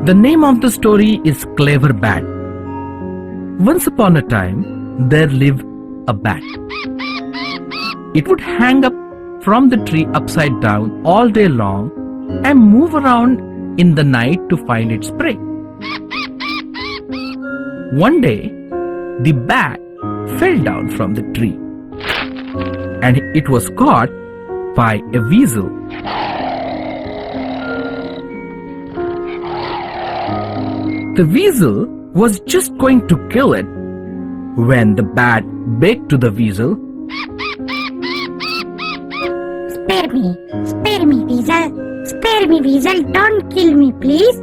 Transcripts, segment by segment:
The name of the story is Clever Bat. Once upon a time, there lived a bat. It would hang up from the tree upside down all day long and move around in the night to find its prey. One day, the bat fell down from the tree and it was caught by a weasel. The weasel was just going to kill it when the bat begged to the weasel, Spare me, weasel. Spare me, weasel. Don't kill me, please.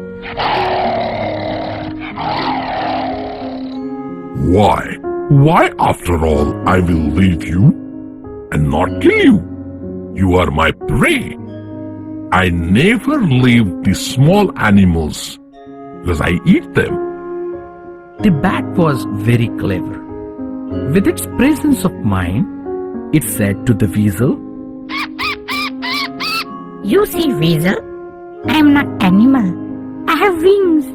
Why? Why after all I will leave you and not kill you? You are my prey. I never leave the small animals because I eat them. The bat was very clever. With its presence of mind, it said to the weasel, You see, weasel, I am not animal. I have wings.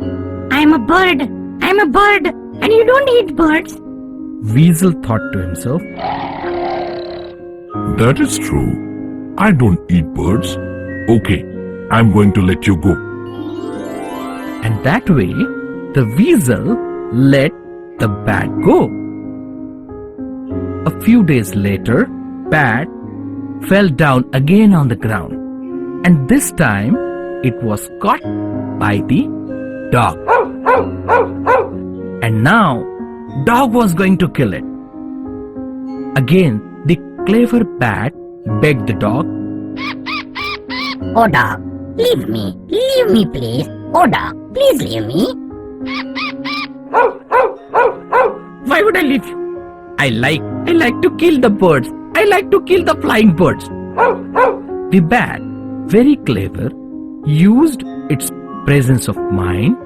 I am a bird. I am a bird, and you don't eat birds. Weasel thought to himself, That is true. I don't eat birds. Okay, I'm going to let you go. and that way the weasel let the bat go. A few days later, bat fell down again on the ground, and this time it was caught by the dog. And now dog was going to kill it. Again, the clever bat begged the dog, Oh, dog, leave me. Leave me, please. Oh, dog, please leave me. Why would I leave you? I like to kill the birds. I like to kill the flying birds. The bat, very clever, used its presence of mind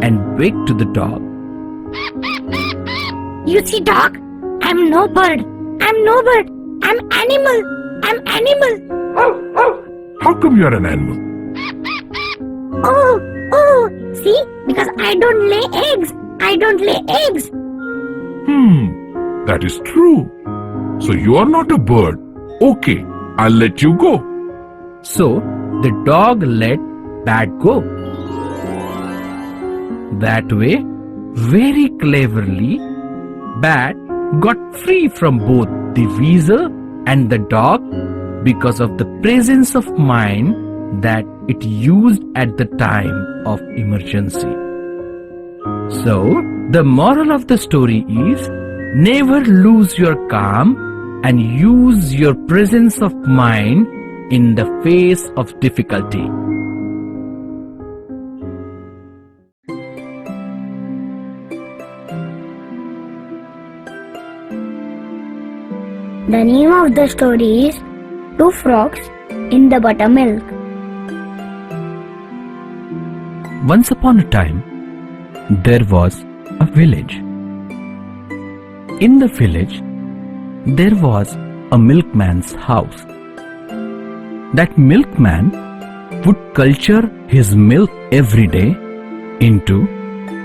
and begged to the dog, You see, dog, I'm no bird. I'm no bird. I'm animal. I'm animal. How come you are an animal? Oh, see, because I don't lay eggs. I don't lay eggs. That is true. So you are not a bird. Okay, I'll let you go. so the dog let bat go. That way, very cleverly, bat got free from both the weasel and the dog because of the presence of mind that it used at the time of emergency. So, the moral of the story is, never lose your calm and use your presence of mind in the face of difficulty. The name of the story is Two Frogs in the Buttermilk. Once upon a time, there was a village. In the village, there was a milkman's house. That milkman would culture his milk every day into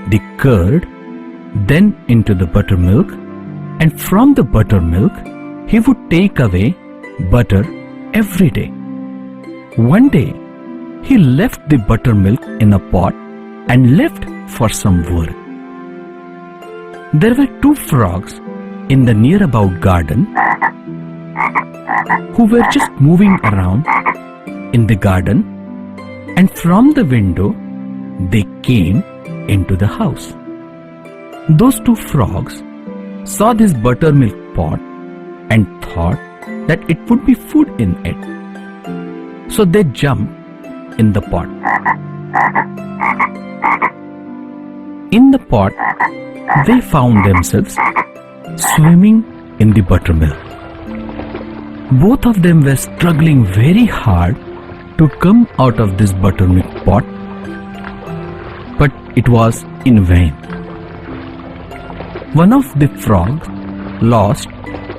the curd, then into the buttermilk, and from the buttermilk, he would take away butter every day. One day, he left the buttermilk in a pot and left for some work. There were two frogs in the near about garden who were just moving around in the garden, and from the window they came into the house. Those two frogs saw this buttermilk pot and thought that it would be food in it. So they jumped in the pot. In the pot, they found themselves swimming in the buttermilk. Both of them were struggling very hard to come out of this buttermilk pot, but it was in vain. One of the frogs lost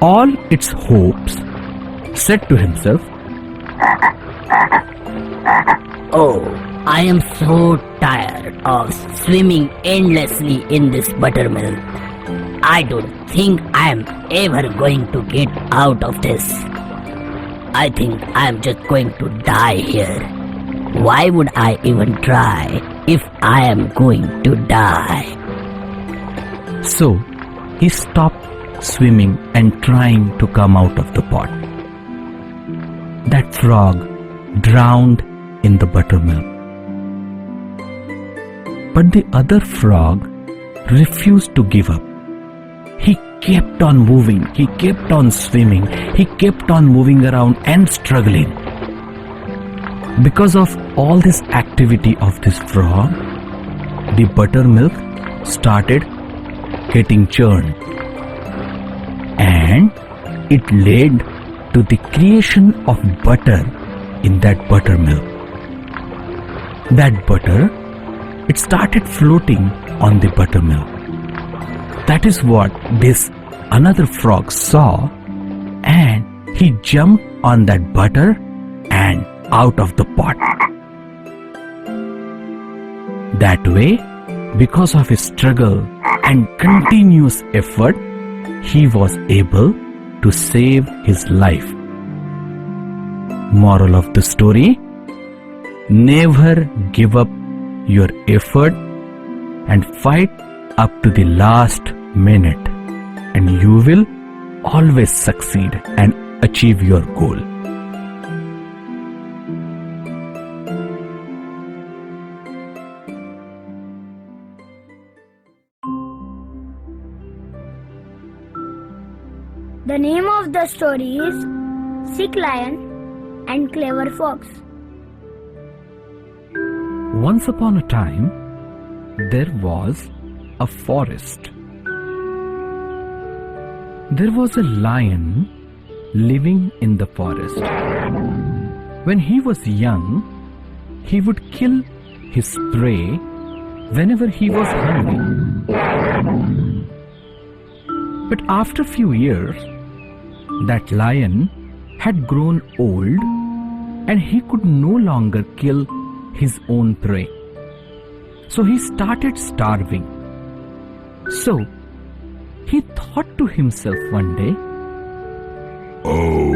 all its hopes, said to himself, Oh, I am so tired of swimming endlessly in this buttermilk. I don't think I am ever going to get out of this. I think I am just going to die here. Why would I even try if I am going to die? So he stopped swimming and trying to come out of the pot. That frog drowned in the buttermilk. But the other frog refused to give up. He kept on moving, he kept on swimming, he kept on moving around and struggling. Because of all this activity of this frog, the buttermilk started getting churned, and it led to the creation of butter in that buttermilk. That butter, it started floating on the buttermilk. That is what this another frog saw, and he jumped on that butter and out of the pot. That way, because of his struggle and continuous effort, he was able to save his life. Moral of the story: never give up your effort and fight up to the last minute, and you will always succeed and achieve your goal. The name of the story is Sick Lion and Clever Fox. Once upon a time, there was a forest. There was a lion living in the forest. When he was young, he would kill his prey whenever he was hungry. But after a few years, that lion had grown old and he could no longer kill his own prey. So he started starving. So he thought to himself one day, Oh,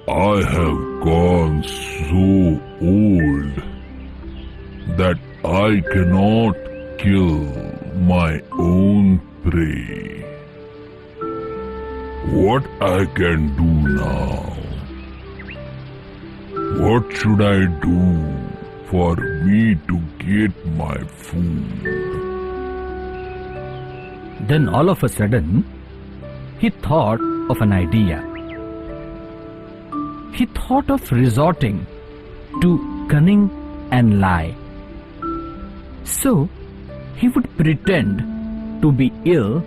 I have gone so old that I cannot kill my own prey. What I can do now? What should I do for me to get my food? then all of a sudden, he thought of an idea. He thought of resorting to cunning and lie. So, he would pretend to be ill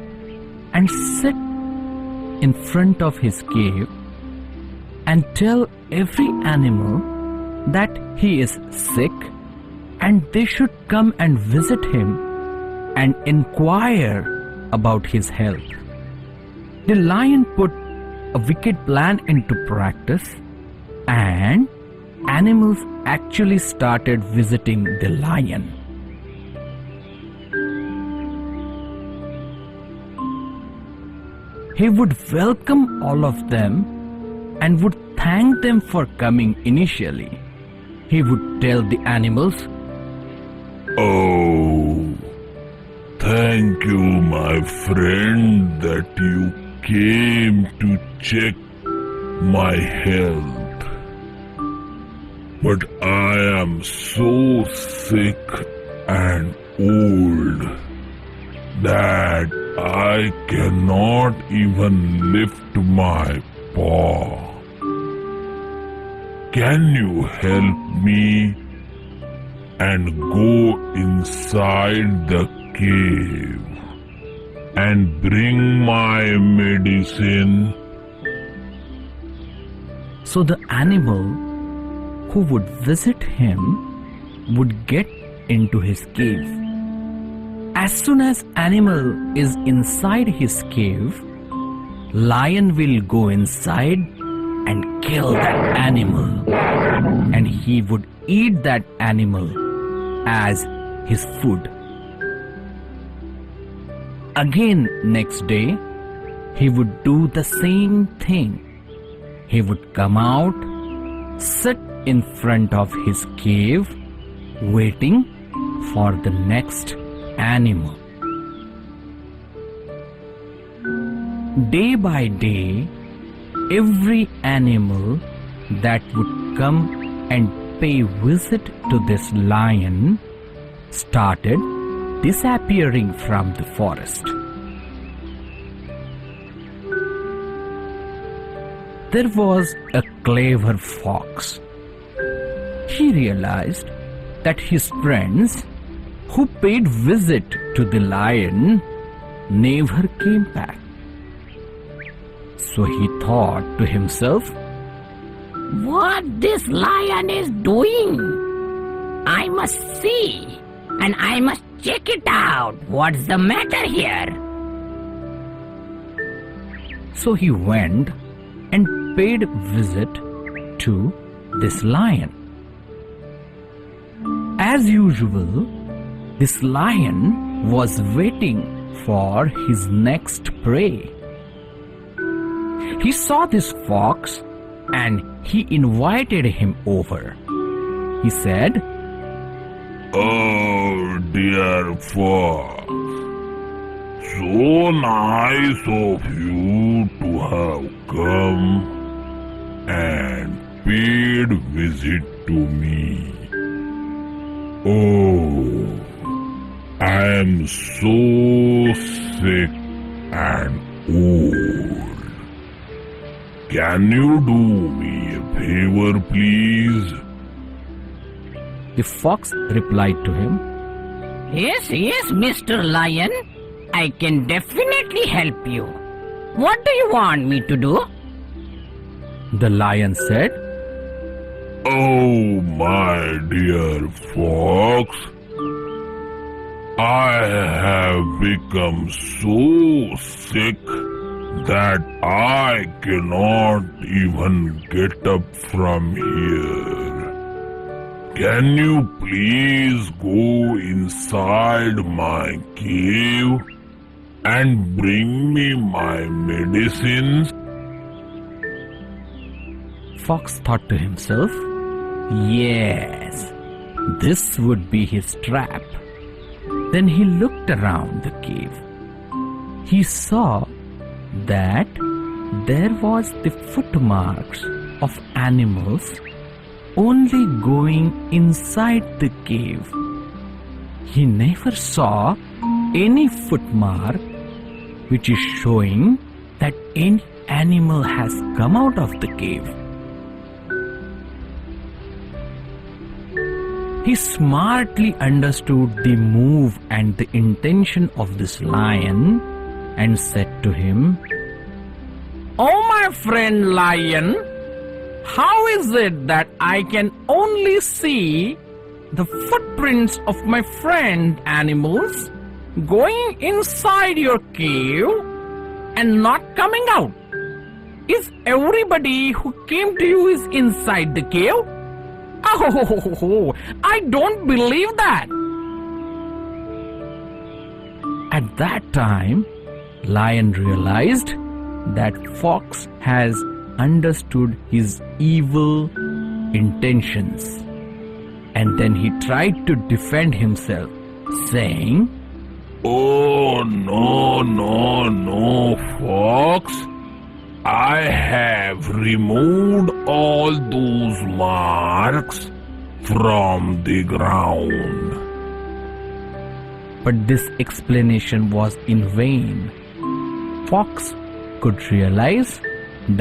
and sit in front of his cave and tell every animal that he is sick and they should come and visit him and inquire about his health. The lion put a wicked plan into practice, and animals actually started visiting the lion. He would welcome all of them and would thank them for coming initially. He would tell the animals, Oh, thank you, my friend, that you came to check my health. But I am so sick and old that I cannot even lift my paw. Can you help me and go inside the cave and bring my medicine? so the animal who would visit him would get into his cave. As soon as animal is inside his cave, lion will go inside and kill that animal, and he would eat that animal as his food. Again, next day, he would do the same thing. He would come out, sit in front of his cave, waiting for the next animal. Day by day, every animal that would come and pay visit to this lion started disappearing from the forest. There was a clever fox. He realized that his friends who paid visit to the lion never came back. So he thought to himself, What this lion is doing? I must see, and I must check it out. What's the matter here? so he went and paid visit to this lion. As usual, this lion was waiting for his next prey. He saw this fox and he invited him over. He said, "Oh, dear fox, so nice of you to have come and paid visit to me. Oh, I am so sick and old. Can you do me a favor, please?" The fox replied to him, Yes, Mr. Lion. I can definitely help you. What do you want me to do? The lion said, "Oh, my dear fox, I have become so sick that I cannot even get up from here. Can you please go inside my cave and bring me my medicines?" Fox thought to himself, yes, this would be his trap. Then he looked around the cave. He saw that there was the footmarks of animals only going inside the cave. He never saw any footmark which is showing that any animal has come out of the cave. He smartly understood the move and the intention of this lion and said to him, "Oh, my friend lion, how is it that I can only see the footprints of my friend animals going inside your cave and not coming out? Is everybody who came to you is inside the cave? Oh, I don't believe that." At that time, Lion realized that Fox has understood his evil intentions. And then he tried to defend himself, saying, "Oh, no, Fox. I have removed all those marks from the ground." But this explanation was in vain. Fox could realize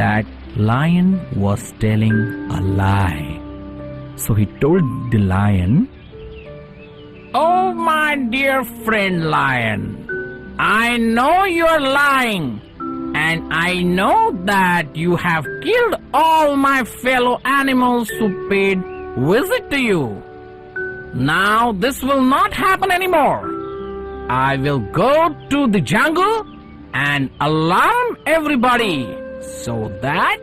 that Lion was telling a lie. So he told the lion, "Oh, my dear friend lion, I know you're lying, and I know that you have killed all my fellow animals who paid visit to you. Now this will not happen anymore. I will go to the jungle and alarm everybody so that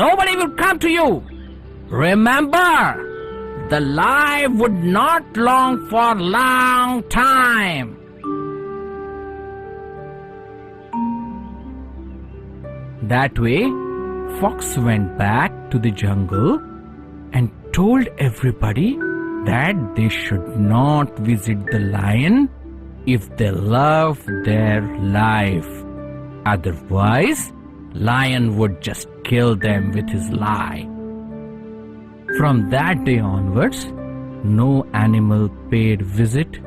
nobody will come to you. Remember, the lie would not long for long time. That way, Fox went back to the jungle and told everybody that they should not visit the lion if they love their life. Otherwise, lion would just kill them with his lie. From that day onwards, no animal paid visit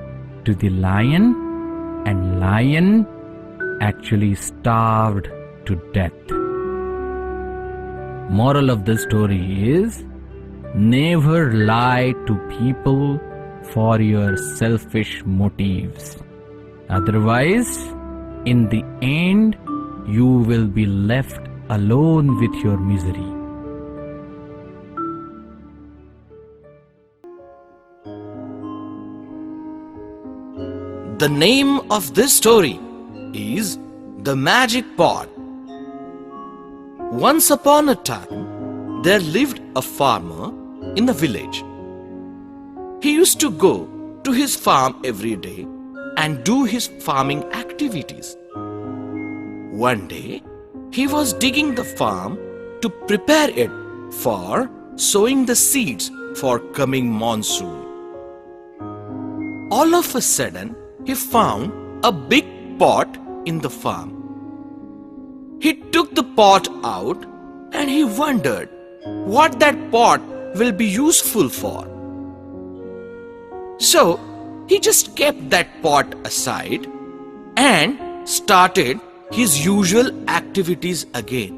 to the lion, and lion actually starved to death. Moral of the story is, never lie to people for your selfish motives. Otherwise, in the end, you will be left alone with your misery. The name of this story is The Magic Pot. Once upon a time, there lived a farmer in a village. He used to go to his farm every day and do his farming activities. One day, he was digging the farm to prepare it for sowing the seeds for coming monsoon. All of a sudden, he found a big pot in the farm. He took the pot out and he wondered what that pot will be useful for. So, he just kept that pot aside and started his usual activities again.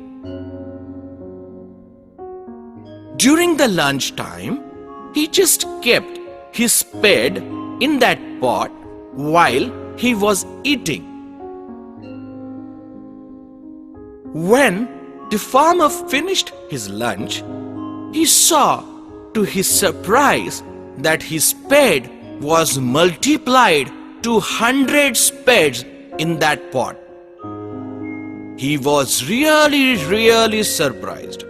During the lunch time, he just kept his spade in that pot while he was eating. When the farmer finished his lunch, he saw to his surprise that his spade was multiplied to 100 spades in that pot. He was really surprised.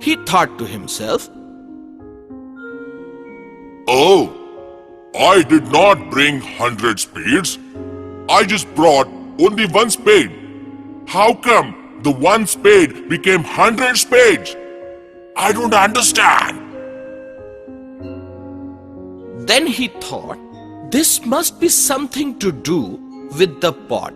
He thought to himself, Oh, I did not bring 100 spades. I just brought only one spade. How come the one spade became 100 spades? I don't understand. Then he thought, this must be something to do with the pot.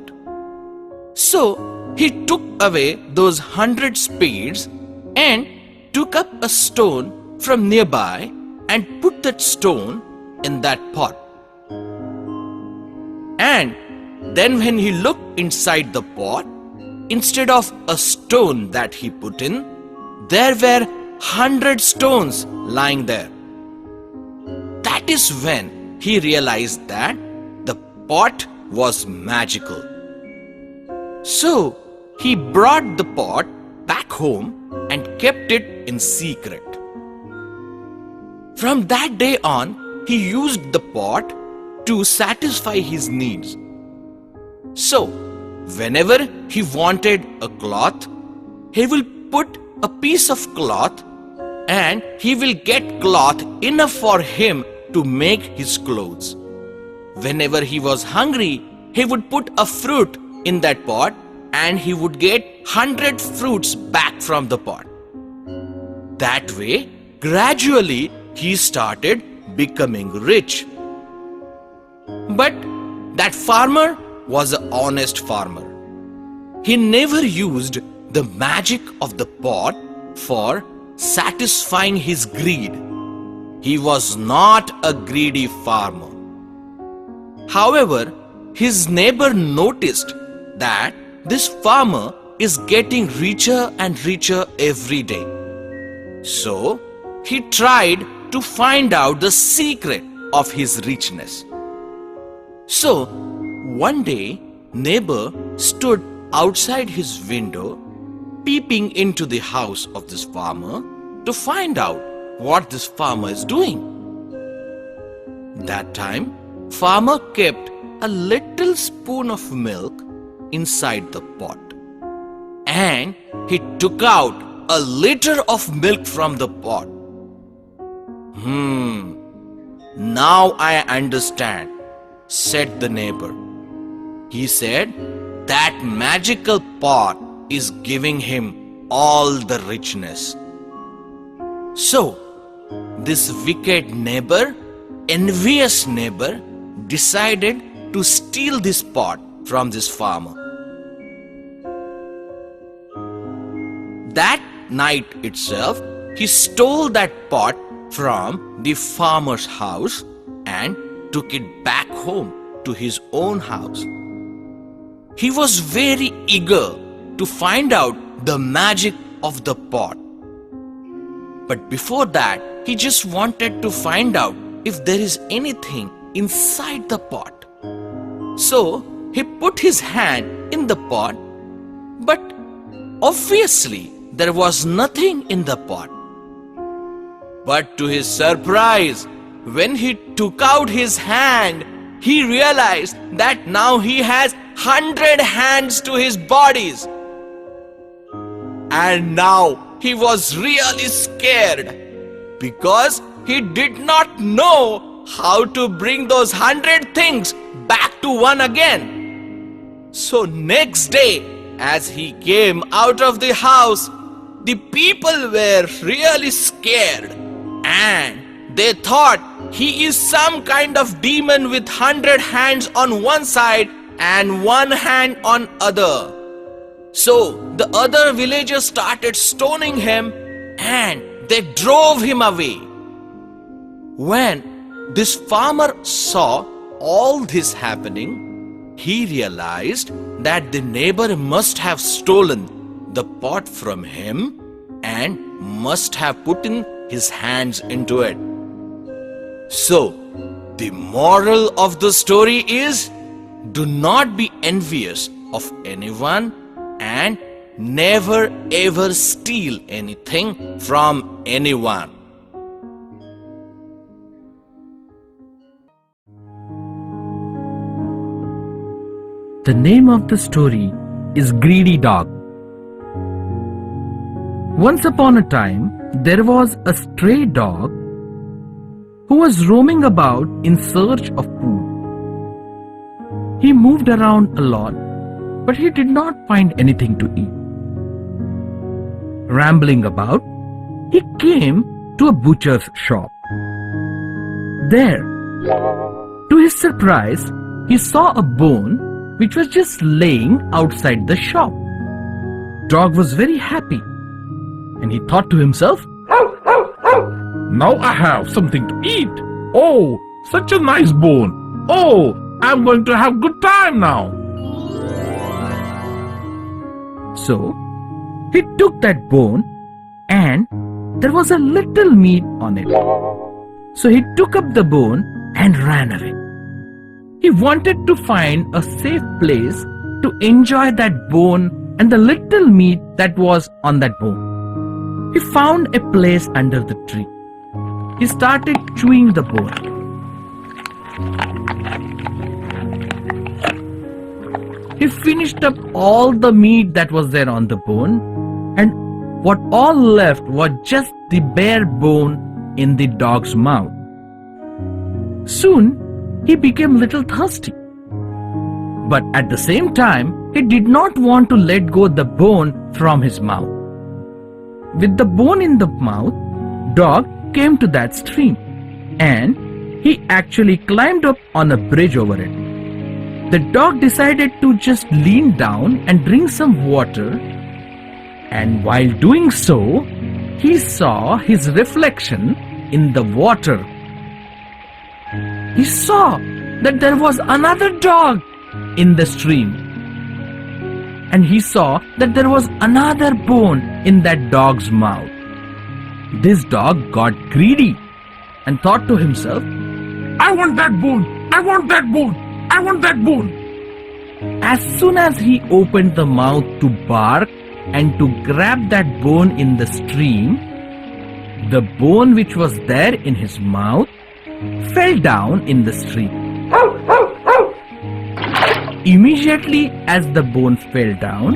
So he took away those 100 spades and took up a stone from nearby and put that stone in that pot. And then when he looked inside the pot, instead of a stone that he put in, there were 100 stones lying there. That is when he realized that the pot was magical. So he brought the pot back home and kept it in secret. From that day on, he used the pot to satisfy his needs. So, whenever he wanted a cloth, he will put a piece of cloth and he will get cloth enough for him to make his clothes. Whenever he was hungry, he would put a fruit in that pot and he would get 100 fruits back from the pot. That way, gradually, he started becoming rich. But that farmer was an honest farmer. He never used the magic of the pot for satisfying his greed. He was not a greedy farmer. However, his neighbor noticed that this farmer is getting richer and richer every day. So, he tried to find out the secret of his richness. So, one day, neighbor stood outside his window, peeping into the house of this farmer to find out what this farmer is doing. That time, farmer kept a little spoon of milk inside the pot, and he took out a liter of milk from the pot. Now I understand, said the neighbor. He said that magical pot is giving him all the richness. So, this wicked neighbor, envious neighbor, decided to steal this pot from this farmer. That night itself, he stole that pot from the farmer's house and took it back home to his own house. He was very eager to find out the magic of the pot. But before that, he just wanted to find out if there is anything inside the pot. So he put his hand in the pot, but obviously there was nothing in the pot. But to his surprise, when he took out his hand, he realized that now he has 100 hands to his bodies. And now he was really scared because he did not know how to bring those 100 things back to one again. So next day, as he came out of the house, the people were really scared and they thought he is some kind of demon with 100 hands on one side and one hand on other. So the other villagers started stoning him and they drove him away. When this farmer saw all this happening, he realized that the neighbor must have stolen the pot from him and must have put in his hands into it. So, the moral of the story is, do not be envious of anyone and never ever steal anything from anyone. The name of the story is Greedy Dog. Once upon a time, there was a stray dog who was roaming about in search of food. He moved around a lot, but he did not find anything to eat. Rambling about, he came to a butcher's shop. There, to his surprise, he saw a bone which was just laying outside the shop. Dog was very happy and he thought to himself, Now I have something to eat. Oh, such a nice bone. Oh, I'm going to have good time now. So he took that bone and there was a little meat on it. So he took up the bone and ran away. He wanted to find a safe place to enjoy that bone and the little meat that was on that bone. He found a place under the tree. He started chewing the bone. He finished up all the meat that was there on the bone, and what all left was just the bare bone in the dog's mouth. Soon, he became little thirsty. But at the same time, he did not want to let go the bone from his mouth. With the bone in the mouth, dog came to that stream and he actually climbed up on a bridge over it. The dog decided to just lean down and drink some water, and while doing so, he saw his reflection in the water. He saw that there was another dog in the stream, and he saw that there was another bone in that dog's mouth. This dog got greedy and thought to himself, I want that bone. I want that bone. I want that bone. As soon as he opened the mouth to bark and to grab that bone in the stream, the bone which was there in his mouth fell down in the stream. Immediately as the bone fell down,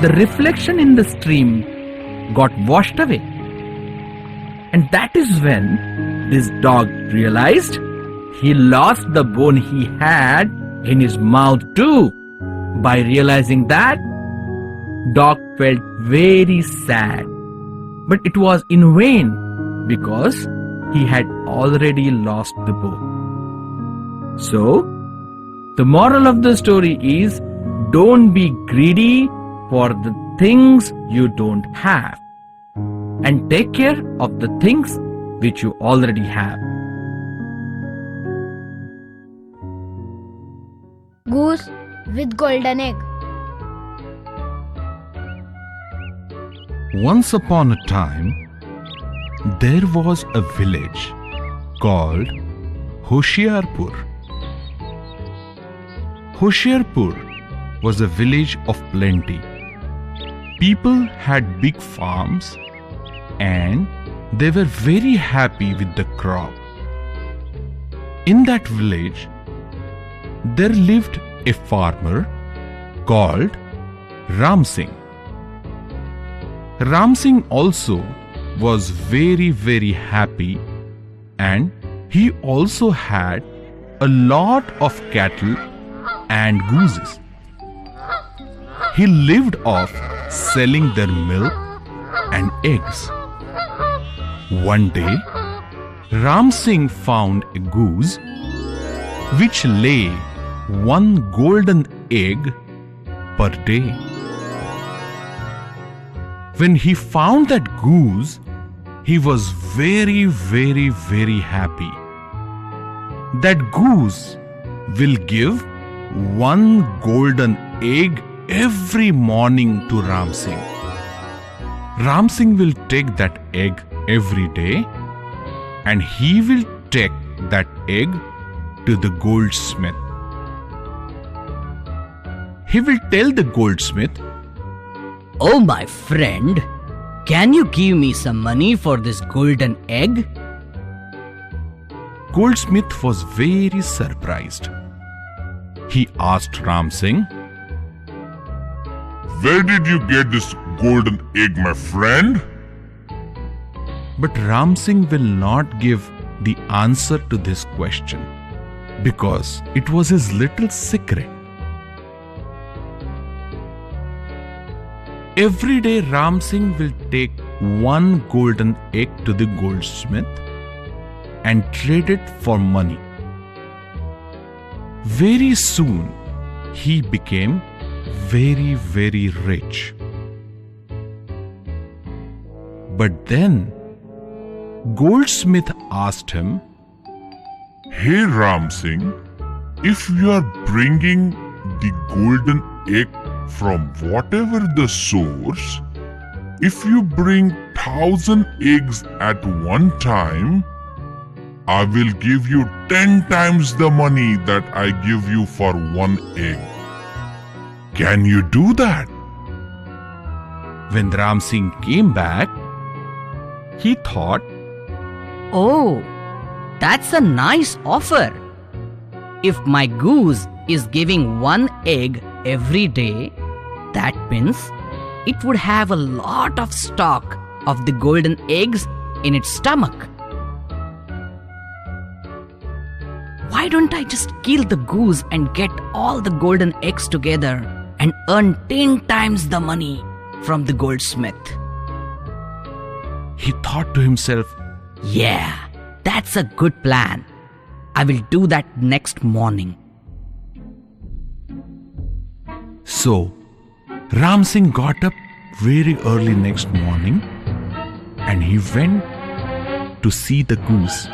the reflection in the stream got washed away. And that is when this dog realized he lost the bone he had in his mouth too. By realizing that, dog felt very sad. But it was in vain because he had already lost the bone. So, the moral of the story is, don't be greedy for the things you don't have, and take care of the things which you already have. Goose with golden egg. Once upon a time, there was a village called Hoshiarpur. Hoshiarpur was a village of plenty. People had big farms and they were very happy with the crop. In that village, there lived a farmer called Ram Singh. Ram Singh also was very, very happy, and he also had a lot of cattle and gooses. He lived off selling their milk and eggs. One day, Ram Singh found a goose which lay one golden egg per day. When he found that goose, he was very, very, very happy. That goose will give one golden egg every morning to Ram Singh. Ram Singh will take that egg every day, and he will take that egg to the goldsmith. He will tell the goldsmith, Oh, my friend, can you give me some money for this golden egg? Goldsmith was very surprised. He asked Ram Singh, Where did you get this golden egg, my friend? But Ram Singh will not give the answer to this question because it was his little secret. Every day Ram Singh will take one golden egg to the goldsmith and trade it for money. Very soon he became very, very rich. But then goldsmith asked him, Hey Ram Singh, if you are bringing the golden egg from whatever the source, if you bring 1,000 eggs at one time, I will give you 10 times the money that I give you for one egg. Can you do that? When Ram Singh came back, he thought, Oh, that's a nice offer. If my goose is giving one egg every day, that means it would have a lot of stock of the golden eggs in its stomach. Why don't I just kill the goose and get all the golden eggs together and earn 10 times the money from the goldsmith? he thought to himself, Yeah, that's a good plan. I will do that next morning. So, Ram Singh got up very early next morning and he went to see the goose.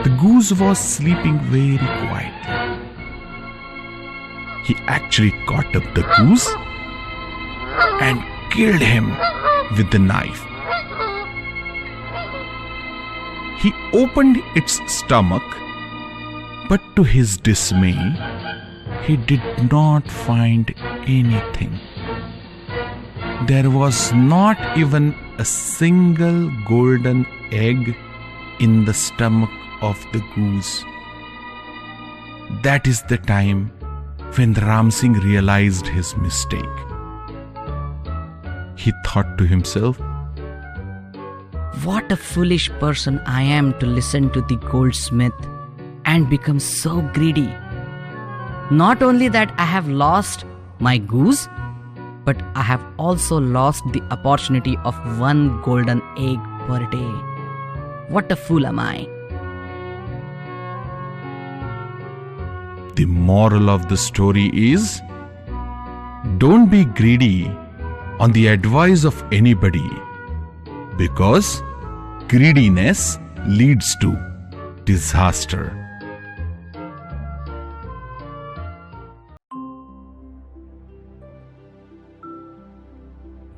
The goose was sleeping very quietly. He actually caught up the goose and killed him with the knife. He opened its stomach, but to his dismay, he did not find anything. There was not even a single golden egg in the stomach of the goose. That is the time when Ram Singh realized his mistake. he thought to himself. What a foolish person I am to listen to the goldsmith and become so greedy. Not only that I have lost my goose, but I have also lost the opportunity of one golden egg per day. What a fool am I? The moral of the story is, don't be greedy on the advice of anybody, because greediness leads to disaster.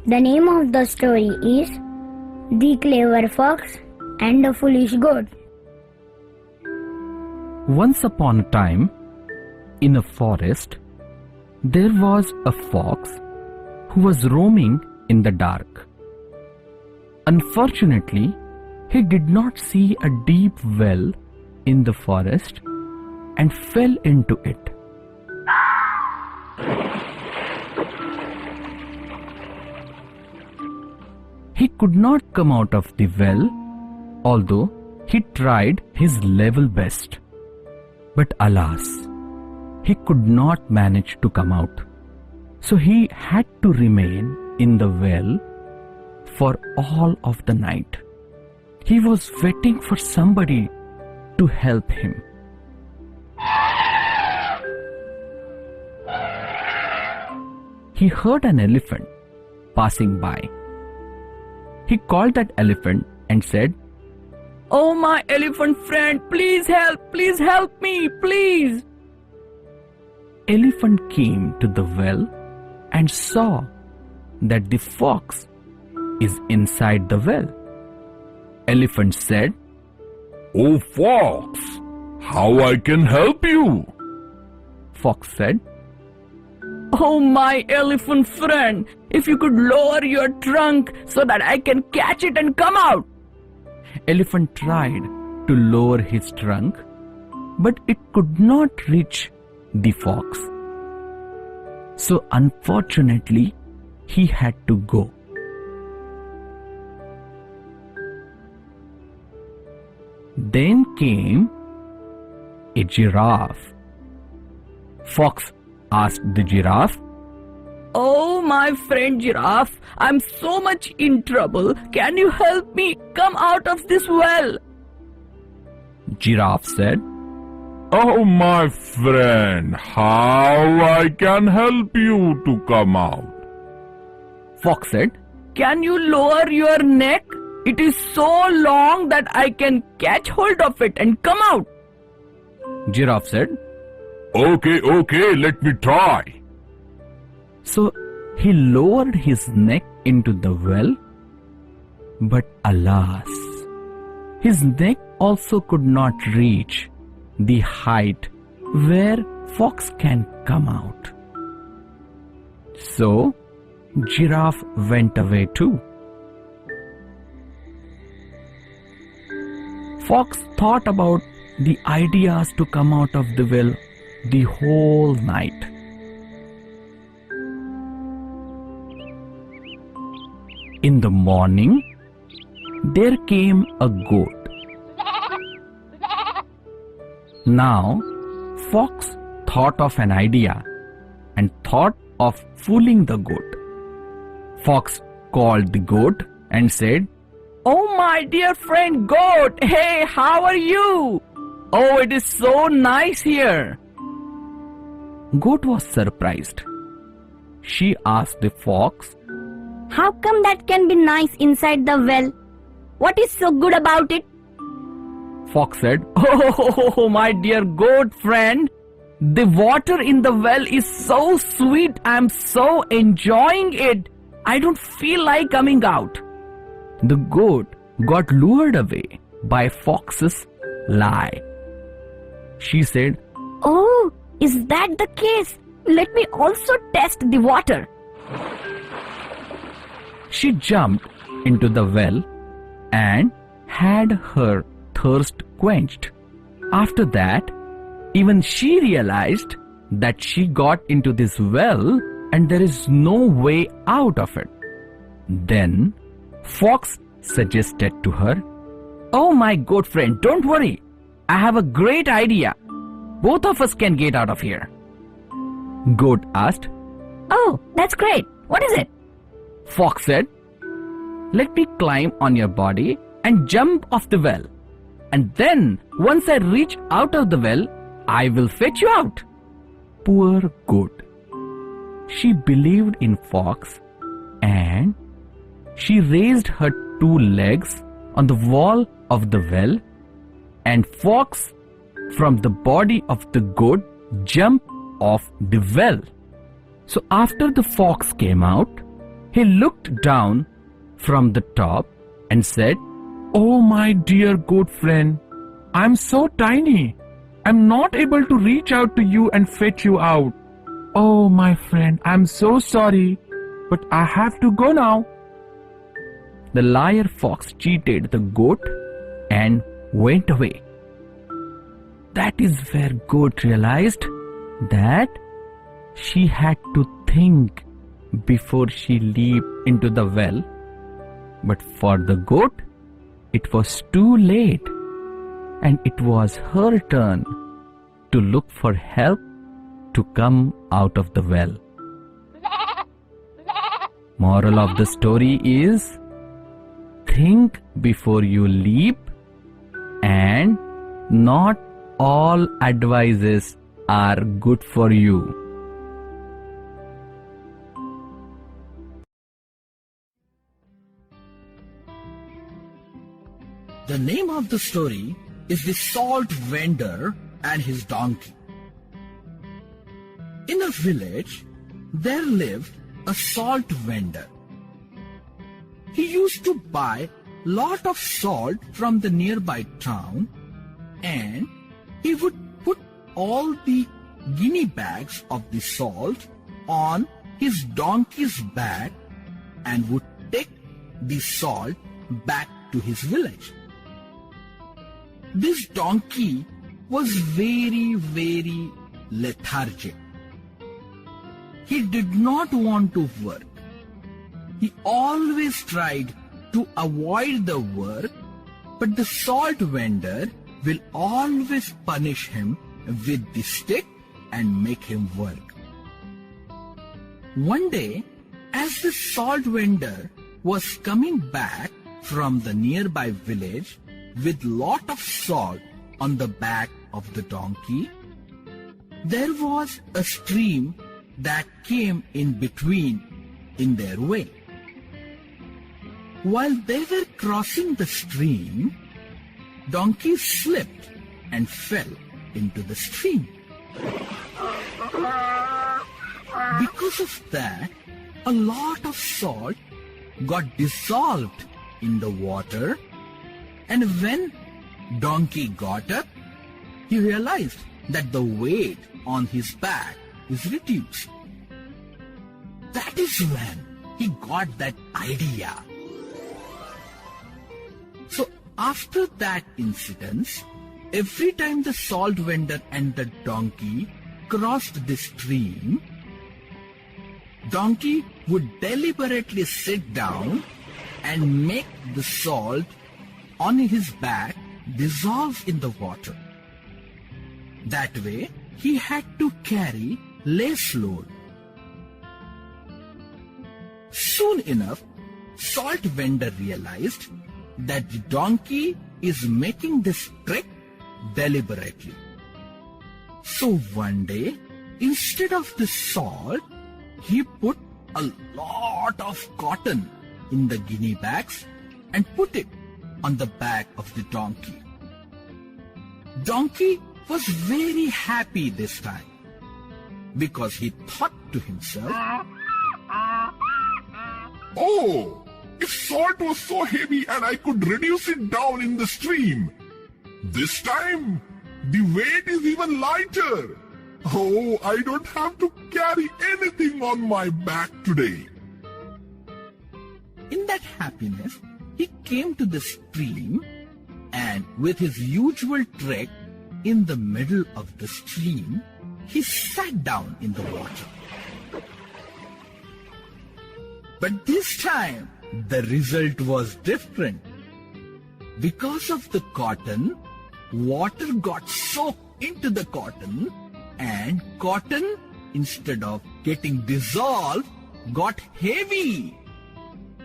The name of the story is The Clever Fox and the Foolish Goat. Once upon a time, in a forest, there was a fox who was roaming in the dark. Unfortunately, he did not see a deep well in the forest and fell into it. He could not come out of the well, although he tried his level best. But alas, he could not manage to come out. So he had to remain in the well for all of the night. He was waiting for somebody to help him. He heard an elephant passing by. He called that elephant and said, "Oh, my elephant friend, please help me, please." Elephant came to the well and saw that the fox is inside the well. Elephant said, Oh, fox, how I can help you? Fox said, "Oh, my elephant friend, if you could lower your trunk so that I can catch it and come out." Elephant tried to lower his trunk, but it could not reach the fox. So unfortunately, he had to go. Then came a giraffe. Fox asked the giraffe, "Oh, my friend giraffe, I'm so much in trouble. Can you help me come out of this well?" Giraffe said, Oh, my friend, how I can help you to come out? Fox said, "Can you lower your neck? It is so long that I can catch hold of it and come out." Giraffe said, Okay, let me try. So he lowered his neck into the well, but alas, his neck also could not reach the height where fox can come out. So giraffe went away too. Fox thought about the ideas to come out of the well the whole night. In the morning, there came a goat. Now, Fox thought of an idea and thought of fooling the goat. Fox called the goat and said, "Oh, my dear friend goat, hey, how are you? Oh, it is so nice here." Goat was surprised. She asked the fox, How come that can be nice inside the well? What is so good about it? Fox said, "Oh, my dear goat friend, the water in the well is so sweet. I'm so enjoying it. I don't feel like coming out." The goat got lured away by Fox's lie. She said, Oh, is that the case? Let me also test the water. She jumped into the well and had her thirst quenched. After that, even she realized that she got into this well and there is no way out of it. Then Fox suggested to her, "Oh, my goat friend, don't worry. I have a great idea. Both of us can get out of here." Goat asked. Oh, that's great. What is it? Fox said, "Let me climb on your body and jump off the well. And then, once I reach out of the well, I will fetch you out." Poor goat. She believed in Fox and she raised her 2 legs on the wall of the well, and Fox from the body of the goat jumped off the well. So after the fox came out, he looked down from the top and said, "Oh, my dear goat friend, I'm so tiny. I'm not able to reach out to you and fetch you out. Oh, my friend, I'm so sorry, but I have to go now." The liar fox cheated the goat and went away. That is where goat realized that she had to think before she leaped into the well. But for the goat, it was too late, and it was her turn to look for help to come out of the well. Moral of the story is, think before you leap, and not all advices are good for you. The name of the story is The Salt Vendor and His Donkey. In a village, there lived a salt vendor. He used to buy lot of salt from the nearby town, and he would put all the guinea bags of the salt on his donkey's back and would take the salt back to his village. This donkey was very, very lethargic. He did not want to work. He always tried to avoid the work, but the salt vendor will always punish him with the stick and make him work. One day, as the salt vendor was coming back from the nearby village with lot of salt on the back of the donkey, there was a stream that came in between in their way. While they were crossing the stream, donkey slipped and fell into the stream. Because of that, a lot of salt got dissolved in the water, and when donkey got up, he realized that the weight on his back is reduced. That is when he got that idea. So after that incident, every time the salt vendor and the donkey crossed the stream, donkey would deliberately sit down and make the salt on his back dissolve in the water. That way, he had to carry less load. Soon enough, salt vendor realized that the donkey is making this trick deliberately. So one day, instead of the salt, he put a lot of cotton in the guinea bags and put it on the back of the donkey. Donkey was very happy this time because he thought to himself, Oh, if salt was so heavy and I could reduce it down in the stream, this time the weight is even lighter. Oh, I don't have to carry anything on my back today. in that happiness, he came to the stream and with his usual trick, in the middle of the stream, he sat down in the water. But this time, the result was different. Because of the cotton, water got soaked into the cotton, and cotton, instead of getting dissolved, got heavy.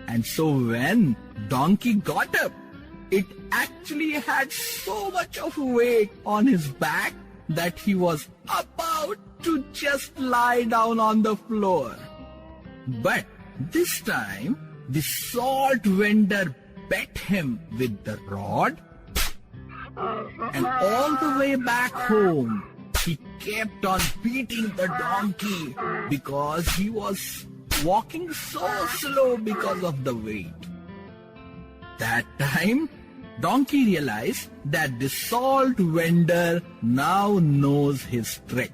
And so when donkey got up, it actually had so much of weight on his back that he was about to just lie down on the floor. But this time, the salt vendor bet him with the rod, and all the way back home, he kept on beating the donkey because he was walking so slow because of the weight. That time, donkey realized that the salt vendor now knows his trick.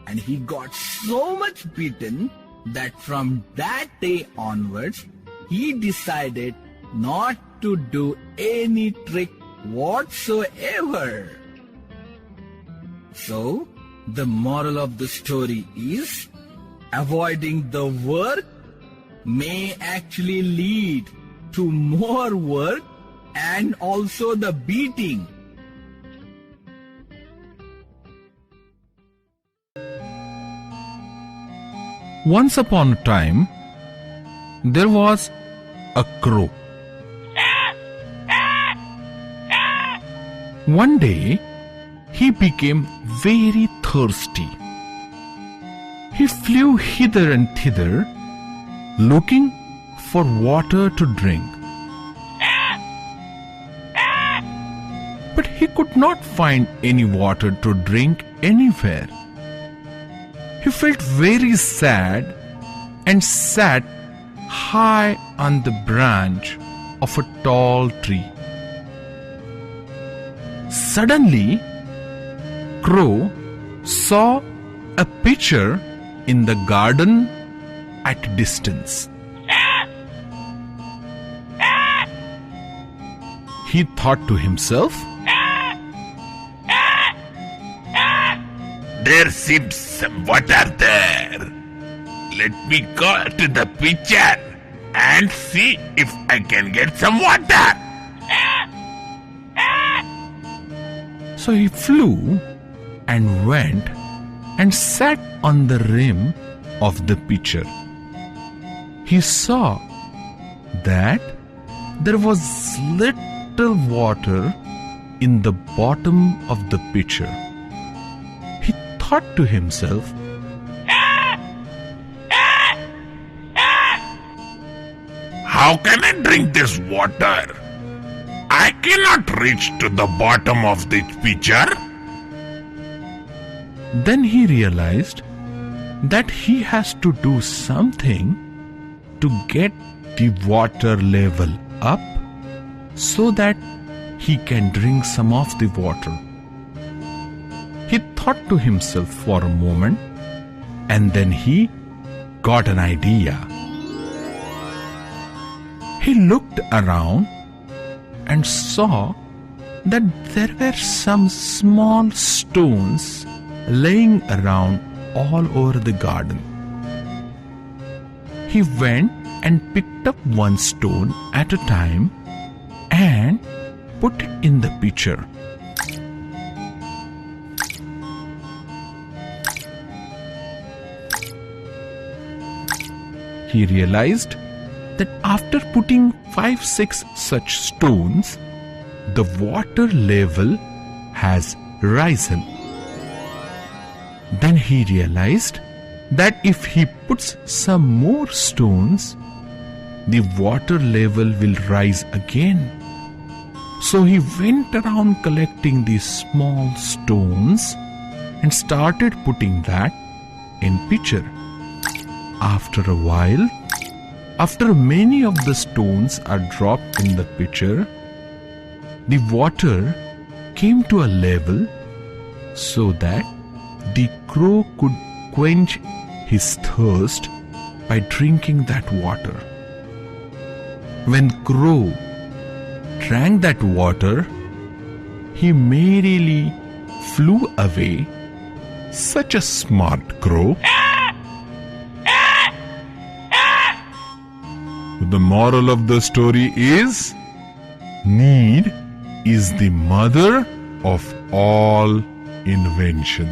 And he got so much beaten that from that day onwards, he decided not to do any trick whatsoever. So, the moral of the story is, avoiding the work may actually lead to more work and also the beating. Once upon a time, there was a crow. One day, he became very thirsty. He flew hither and thither, looking for water to drink. But he could not find any water to drink anywhere. He felt very sad and sat high on the branch of a tall tree. Suddenly, Crow saw a pitcher in the garden at a distance. He thought to himself, There seems some water there. Let me go to the pitcher and see if I can get some water. So he flew and went and sat on the rim of the pitcher. He saw that there was little water in the bottom of the pitcher. He thought to himself, How can I drink this water? I cannot reach to the bottom of this pitcher. Then he realized that he has to do something to get the water level up so that he can drink some of the water. He thought to himself for a moment, and then he got an idea. He looked around and saw that there were some small stones laying around all over the garden. He went and picked up one stone at a time and put it in the pitcher. He realized that after putting 5-6 such stones, the water level has risen. Then he realized that if he puts some more stones, the water level will rise again. So he went around collecting these small stones and started putting that in pitcher. After a while, after many of the stones are dropped in the pitcher, the water came to a level so that the crow could quench his thirst by drinking that water. When Crow drank that water, he merrily flew away. Such a smart crow. The moral of the story is need is the mother of all invention.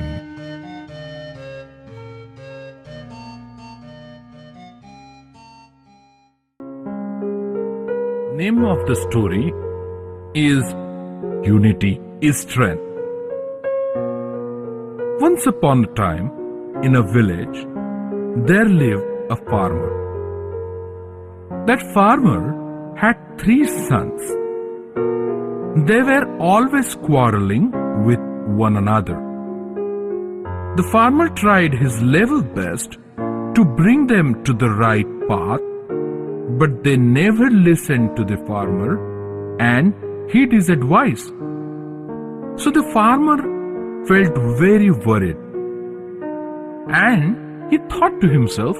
Name of the story is Unity is Strength. Once upon a time, in a village, there lived a farmer. That farmer had 3 sons. They were always quarreling with one another. The farmer tried his level best to bring them to the right path, but they never listened to the farmer and heed his advice. So the farmer felt very worried, and he thought to himself,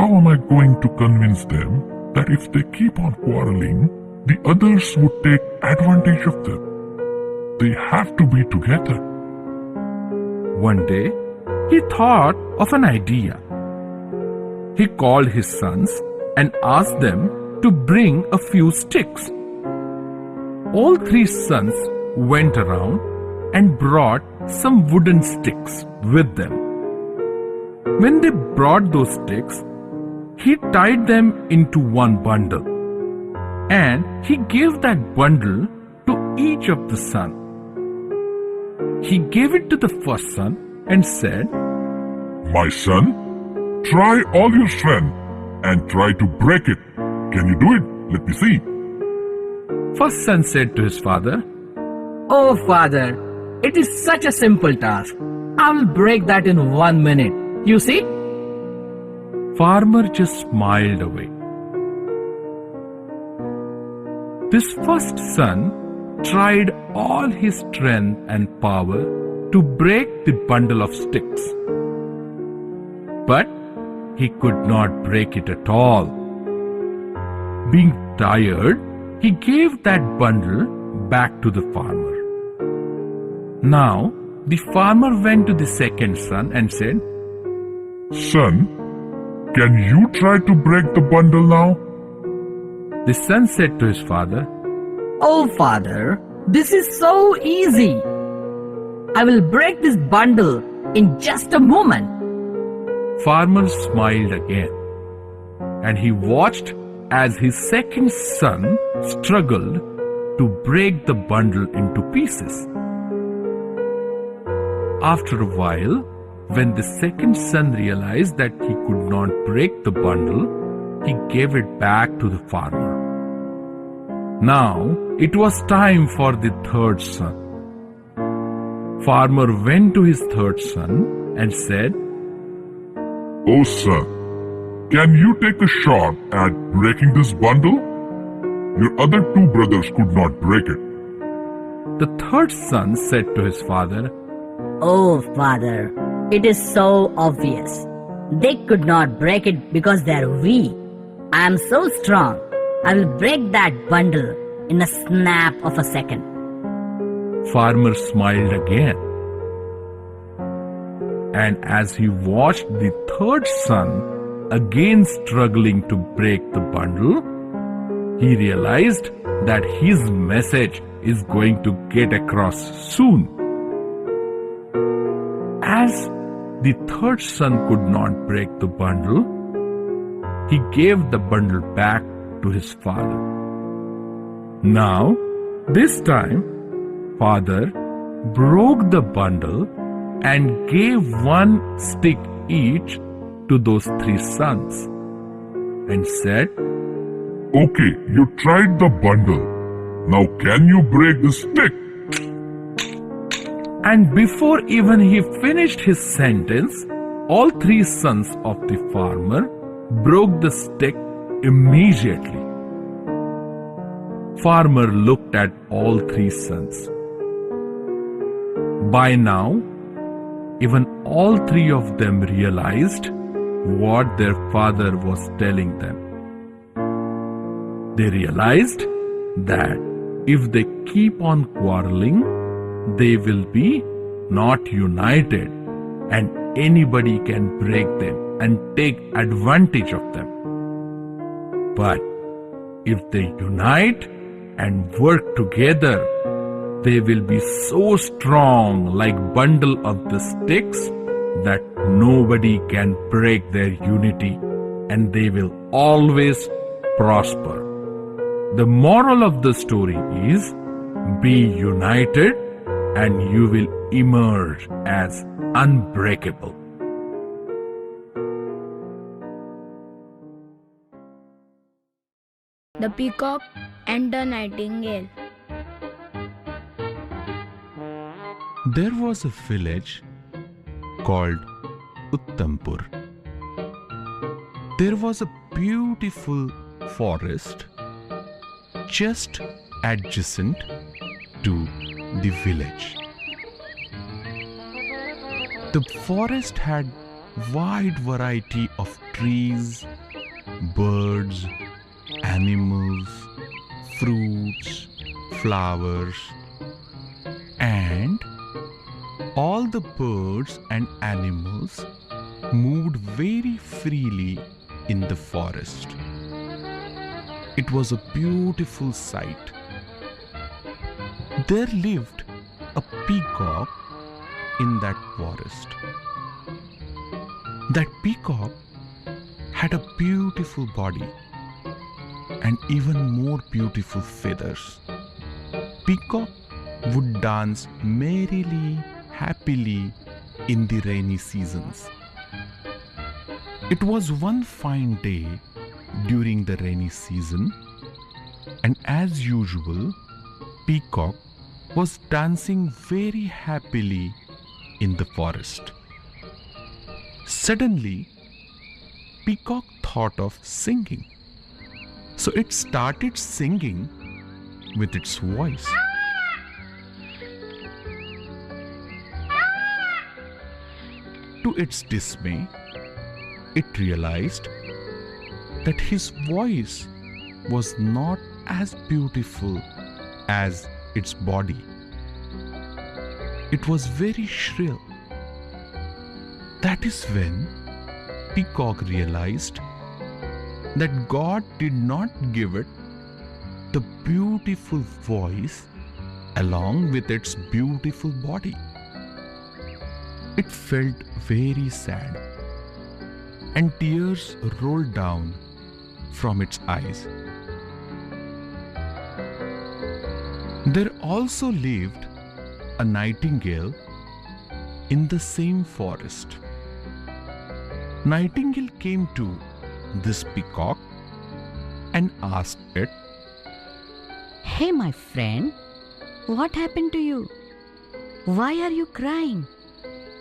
How am I going to convince them that if they keep on quarreling, the others would take advantage of them? They have to be together. One day, he thought of an idea. He called his sons and asked them to bring a few sticks. All 3 sons went around and brought some wooden sticks with them. When they brought those sticks, he tied them into one bundle, and he gave that bundle to each of the sons. He gave it to the first son and said, My son, try all your strength and try to break it. Can you do it? Let me see. First son said to his father, Oh, father, it is such a simple task. I will break that in 1 minute. You see? Farmer just smiled away. This first son tried all his strength and power to break the bundle of sticks. But he could not break it at all. Being tired, he gave that bundle back to the farmer. Now, the farmer went to the second son and said, Son, can you try to break the bundle now? The son said to his father, Oh, father, this is so easy. I will break this bundle in just a moment. Farmer smiled again, and he watched as his second son struggled to break the bundle into pieces. After a while, when the second son realized that he could not break the bundle, he gave it back to the farmer. Now it was time for the third son. Farmer went to his third son and said, Oh son, can you take a shot at breaking this bundle? Your other 2 brothers could not break it. The third son said to his father, Oh, father, it is so obvious. They could not break it because they are weak. I am so strong. I will break that bundle in a snap of a second. Farmer smiled again. And as he watched the third son again struggling to break the bundle, he realized that his message is going to get across soon. As the third son could not break the bundle, he gave the bundle back to his father. Now, this time, father broke the bundle and gave 1 stick each to those 3 sons and said, Okay, you tried the bundle. Now can you break the stick? And before even he finished his sentence, all 3 sons of the farmer broke the stick immediately. Farmer looked at all 3 sons. By now, even all 3 of them realized what their father was telling them. They realized that if they keep on quarreling, they will be not united and anybody can break them and take advantage of them. But if they unite and work together, they will be so strong like bundle of the sticks that nobody can break their unity, and they will always prosper. The moral of the story is, be united and you will emerge as unbreakable. The Peacock and the Nightingale. There was a village called Uttampur. There was a beautiful forest just adjacent to the village. The forest had wide variety of trees, birds, animals, fruits, flowers, and all the birds and animals moved very freely in the forest. It was a beautiful sight. There lived a peacock in that forest. That peacock had a beautiful body and even more beautiful feathers. Peacock would dance merrily, happily in the rainy seasons. It was one fine day during the rainy season, and as usual, Peacock was dancing very happily in the forest. Suddenly, Peacock thought of singing. So it started singing with its voice. To its dismay, it realized that his voice was not as beautiful as its body. It was very shrill. That is when Peacock realized that God did not give it the beautiful voice along with its beautiful body. It felt very sad, and tears rolled down from its eyes. There also lived a nightingale in the same forest. Nightingale came to this peacock and asked it, Hey, my friend, what happened to you? Why are you crying?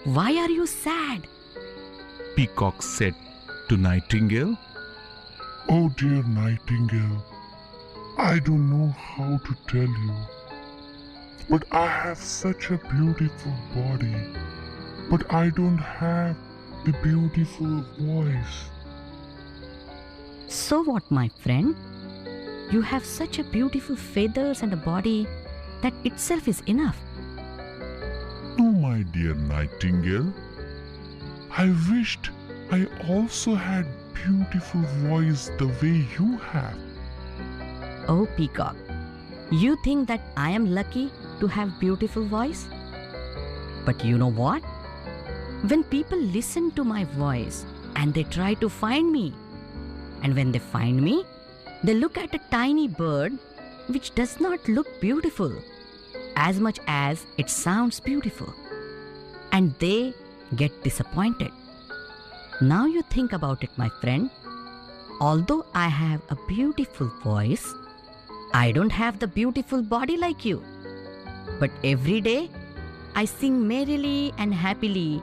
Why are you sad? Peacock said to Nightingale, Oh dear Nightingale, I don't know how to tell you, but I have such a beautiful body, but I don't have the beautiful voice. So what, my friend? You have such a beautiful feathers and a body that itself is enough. No, my dear Nightingale, I wished I also had beautiful voice the way you have. Oh, Peacock, you think that I am lucky to have beautiful voice? But you know what? When people listen to my voice and they try to find me, and when they find me, they look at a tiny bird which does not look beautiful as much as it sounds beautiful, and they get disappointed. Now you think about it, my friend. Although I have a beautiful voice, I don't have the beautiful body like you. But every day, I sing merrily and happily,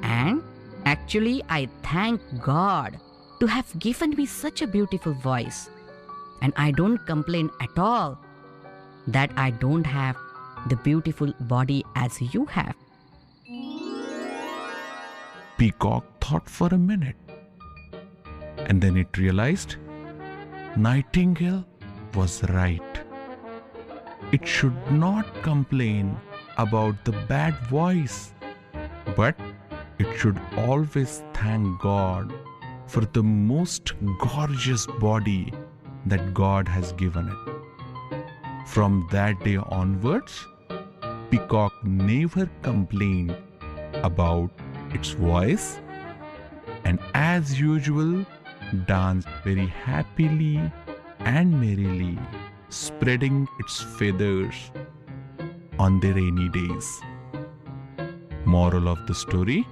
and actually I thank God to have given me such a beautiful voice. And I don't complain at all that I don't have the beautiful body as you have. Peacock thought for a minute, and then it realized Nightingale was right. It should not complain about the bad voice, but it should always thank God for the most gorgeous body that God has given it. From that day onwards, peacock never complained about its voice, and as usual danced very happily and merrily, spreading its feathers on the rainy days. Moral of the story: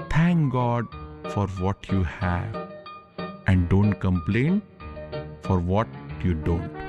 thank God for what you have and don't complain for what you don't.